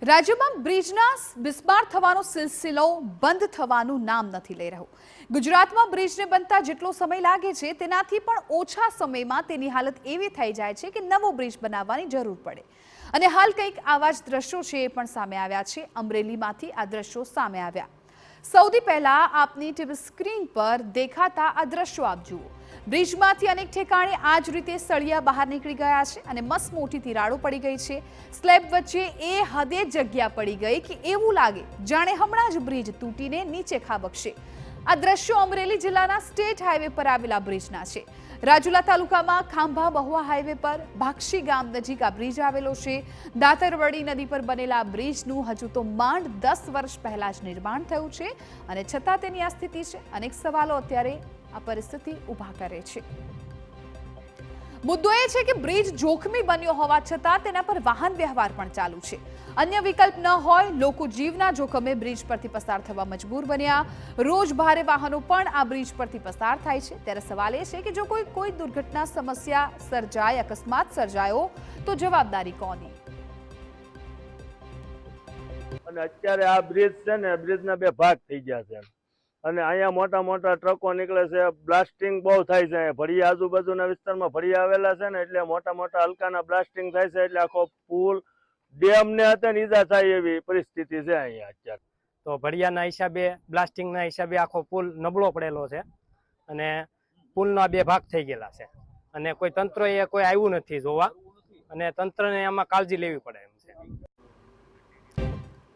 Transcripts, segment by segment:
રાજ્યમાં બ્રિજના બિસ્માર થવાનો સિલસિલો બંધ થવાનું નામ નથી લઈ રહ્યો। ગુજરાતમાં બ્રિજને બનતા જેટલો સમય લાગે છે તેનાથી પણ ઓછા સમયમાં તેની હાલત એવી થઈ જાય છે કે નવો બ્રિજ બનાવવાની જરૂર પડે અને હાલ કંઈક આવા જ દ્રશ્યો છે એ પણ સામે આવ્યા છે। અમરેલીમાંથી આ દ્રશ્યો સામે આવ્યા। સૌથી પહેલા આપની ટીવી સ્ક્રીન પર દેખાતા આ દ્રશ્યો આપ જુઓ। બ્રિજમાંથી અનેક ઠેકાણે આ જ રીતે સળિયા બહાર નીકળી ગયા છે અને મસમોટી તિરાડો પડી ગઈ છે। સ્લેબ વચ્ચે એ હદે જગ્યા પડી ગઈ કે એવું લાગે જાણે હમણાં જ બ્રિજ તૂટીને નીચે ખાબકશે। આ દ્રશ્યો અમરેલી જિલ્લાના સ્ટેટ હાઈવે પર આવેલા બ્રિજના છે। રાજુલા તાલુકામાં ખાંભા મહુવા હાઈવે પર ભાક્ષી ગામ નજીક આ બ્રિજ આવેલો છે। દાતરવડી નદી પર બનેલા બ્રિજનું હજુ તો માંડ 10 વર્ષ પહેલા જ નિર્માણ થયું છે અને છતાં તેની આ સ્થિતિ છે। અનેક સવાલો અત્યારે આ પરિસ્થિતિ ઊભા કરે છે। મુદ્દો એ છે કે બ્રિજ જોખમી બન્યો હોવા છતાં તેના પર વાહન વ્યવહાર પણ ચાલુ છે। અન્ય વિકલ્પ ન હોય લોકો જીવના જોખમે બ્રિજ પરથી પસાર થવા મજબૂર બન્યા। રોજ ભારે વાહનો પણ આ બ્રિજ પરથી પસાર થાય છે। ત્યારે સવાલ એ છે કે જો કોઈ દુર્ઘટના સમસ્યા સર્જાય, અકસ્માત સર્જાયો તો જવાબદારી કોની? અને અત્યારે આ બ્રિજ છે ને, બ્રિજના બે ભાગ થઈ ગયા છે અને અહીંયા મોટા મોટા ટ્રકો નીકળે છે। બ્લાસ્ટિંગ બહુ થાય છે। ભળિયા આજુબાજુના વિસ્તારમાં ભળિયા આવેલા છે ને એટલે મોટા મોટા હલકાના બ્લાસ્ટિંગ થાય છે એટલે આખો પુલ ડેમને હતા ને ઈજા થાય એવી પરિસ્થિતિ છે અહીંયા અત્યારે। તો ભળિયાના હિસાબે, બ્લાસ્ટિંગના હિસાબે આખો પુલ નબળો પડેલો છે અને પુલના બે ભાગ થઈ ગયેલા છે અને કોઈ તંત્રએ કોઈ આવ્યું નથી જોવા અને તંત્રને આમાં કાળજી લેવી પડે એમ છે।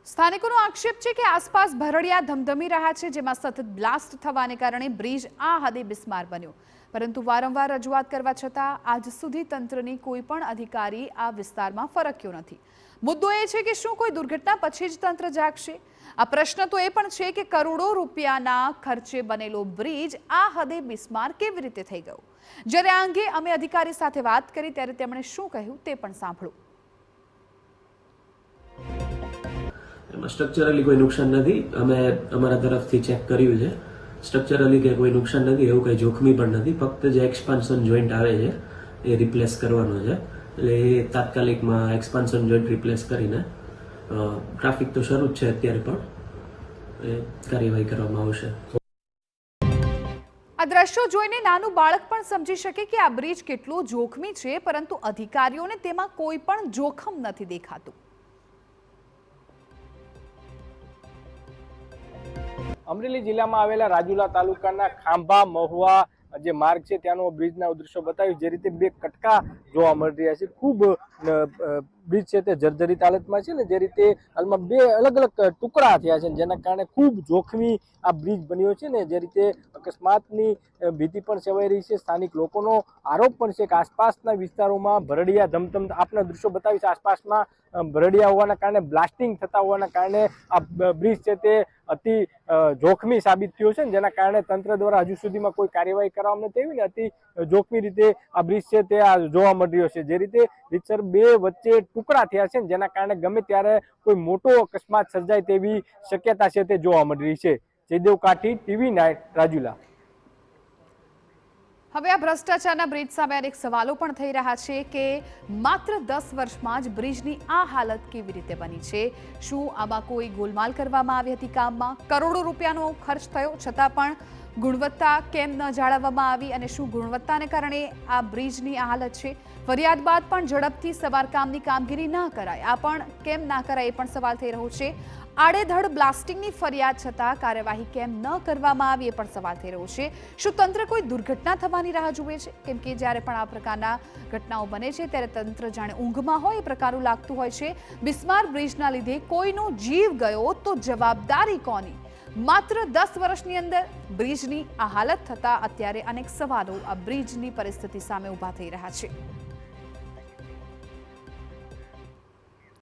સ્થાનિકોનો આક્ષેપ છે કે આસપાસ ભરડિયા ધમધમી રહ્યા છે જેમાં સતત બ્લાસ્ટ થવાને કારણે બ્રિજ આ હદે બિસ્માર બન્યો। પરંતુ વારંવાર રજૂઆત કરવા છતાં આજ સુધી તંત્રની કોઈ પણ અધિકારી આ વિસ્તારમાં ફરક્યો નથી। મુદ્દો એ છે કે શું કોઈ દુર્ઘટના પછી જ તંત્ર જાગશે? આ પ્રશ્ન તો એ પણ છે કે કરોડો રૂપિયાના ખર્ચે બનેલો બ્રિજ આ હદે બિસ્માર કેવી રીતે થઈ ગયો? જ્યારે આ અંગે અમે અધિકારી સાથે વાત કરી ત્યારે તેમણે શું કહ્યું તે પણ સાંભળો। સ્ટ્રક્ચરલી કોઈ નુકસાન નથી। અમે અમારા તરફથી ચેક કર્યું છે। સ્ટ્રક્ચરલી કે કોઈ નુકસાન નથી, એવું કંઈ જોખમી પણ નથી। ફક્ત જે એક્સપાન્શન જોઈન્ટ આવે છે એ રિપ્લેસ કરવાનો છે એટલે એ તાત્કાલિકમાં એક્સપાન્શન જોઈન્ટ રિપ્લેસ કરીને ટ્રાફિક તો શરૂ જ છે અત્યારે પણ એ કાર્યવાહી કરવામાં આવશે। આ દ્રશ્યો જોઈને નાનું બાળક પણ સમજી શકે કે આ બ્રિજ કેટલો જોખમી છે, પરંતુ અધિકારીઓને તેમાં કોઈ પણ જોખમ નથી દેખાતું। અમરેલી જિલ્લામાં આવેલા રાજુલા તાલુકાના ખાંભા મહુવા જે માર્ગ છે ત્યાંનો બ્રિજના દ્રશ્યો બતાવ્યું। જે રીતે બે કટકા જોવા મળી રહ્યા છે, ખૂબ બ્રિજ છે તે જર્જરિત હાલતમાં છે ને જે રીતે હાલમાં બે અલગ અલગ ટુકડા થયા છે જેના કારણે ખૂબ જોખમી આ બ્રિજ બન્યો છે ને જે રીતે અકસ્માતની ભીતિ પણ સેવાઈ રહી છે। સ્થાનિક લોકોનો આરોપ પણ છે કે આસપાસના વિસ્તારોમાં ભરડિયા ધમધમ આપના દ્રશ્યો બતાવી છે, આસપાસમાં ભરડિયા હોવાના કારણે બ્લાસ્ટિંગ થતા હોવાના કારણે આ બ્રિજ છે તે અતિ જોખમી સાબિત થયો છે જેના કારણે તંત્ર દ્વારા હજુ સુધીમાં કોઈ કાર્યવાહી કરવામાં નથી આવી ને અતિ જોખમી રીતે આ બ્રિજ છે તે આ જોવા મળી રહ્યો છે। જે રીતે રીતસર બે વચ્ચે ટુકડા થયા છે જેના કારણે ગમે ત્યારે કોઈ મોટો અકસ્માત સર્જાય તેવી શક્યતા છે તે જોવા મળી રહી છે। જયદેવ કાઠી, TV9 રાજુલા। હવે આ ભ્રષ્ટાચારના બ્રિજ સામે અનેક સવાલો પણ થઈ રહ્યા છે કે માત્ર 10 વર્ષમાં જ બ્રિજની આ હાલત કેવી રીતે બની છે? શું આમાં કોઈ ગોલમાલ કરવામાં આવી હતી કામમાં? કરોડો રૂપિયાનો ખર્ચ થયો છતાં પણ ગુણવત્તા કેમ ન જાળવવામાં આવી અને શું ગુણવત્તાને કારણે આ બ્રિજની આ હાલત છે? ફરિયાદ બાદ પણ ઝડપથી સમારકામની કામગીરી ન કરાય, આ પણ કેમ ના કરાય એ પણ સવાલ થઈ રહ્યો છે। આડેધડ બ્લાસ્ટિંગની ફરિયાદ છતાં કાર્યવાહી કેમ ન કરવામાં આવી એ પણ સવાલ થઈ રહ્યો છે। શું તંત્ર કોઈ દુર્ઘટના થવાની રાહ જુએ છે? કેમ કે જ્યારે પણ આ પ્રકારના ઘટનાઓ બને છે ત્યારે તંત્ર જાણે ઊંઘમાં હોય એ પ્રકારનું લાગતું હોય છે। બિસ્માર બ્રિજના લીધે કોઈનો જીવ ગયો તો જવાબદારી કોની? માત્ર 10 વર્ષની અંદર બ્રિજની આ હાલત થતા અત્યારે અનેક સવાલો આ બ્રિજની પરિસ્થિતિ સામે ઊભા થઈ રહ્યા છે।